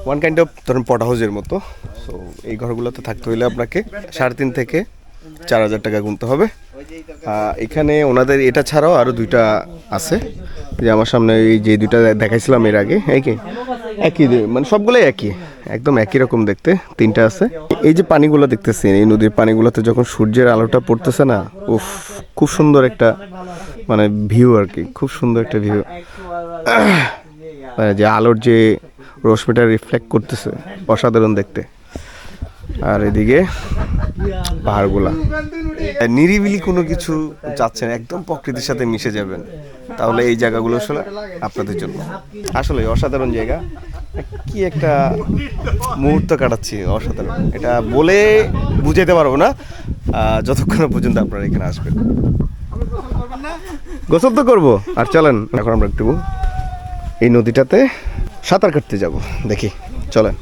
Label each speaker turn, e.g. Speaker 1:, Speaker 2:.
Speaker 1: One kind of ধরুন পট হাউসের মতো। সো এই ঘরগুলোতে থাকতে হলে আপনাকে 3,500 থেকে 4,000 টাকা গুনতে হবে। এখানে ওনাদের এটা ছাড়াও আরও 2টা আছে, যে আমার সামনে এই যে 2টা দেখাইছিলাম এর আগে, একই মানে সবগুলোই একই, একদম একই রকম দেখতে। 3টা আছে। এই যে পানিগুলো দেখতেছেন, এই নদীর পানিগুলোতে যখন সূর্যের আলোটা পড়তেছে না, উফ, খুব সুন্দর একটা মানে ভিউ আর কি, খুব সুন্দর একটা ভিউ। যে আলোর যে রশ্মিটা রিফ্লেক্ট করতেছে, অসাধারণ দেখতে। আর এদিকে পাহাড়গুলা, নিরিবিলি কোনো কিছু যাচ্ছেন, একদম প্রকৃতির সাথে মিশে যাবেন, তাহলে এই জায়গাগুলো আসলে আপনাদের জন্য। আসলে অসাধারণ জায়গা, কি একটা মুহূর্ত কাটাচ্ছি, অসাধারণ। এটা বলে বুঝাইতে পারবো না যতক্ষণ পর্যন্ত আপনারা এখানে আসবেন। গোসল তো করবো, আর চলেন এখন আমরা একটু এই নদীটাতে সাঁতার কাটতে যাব, দেখি, চলেন।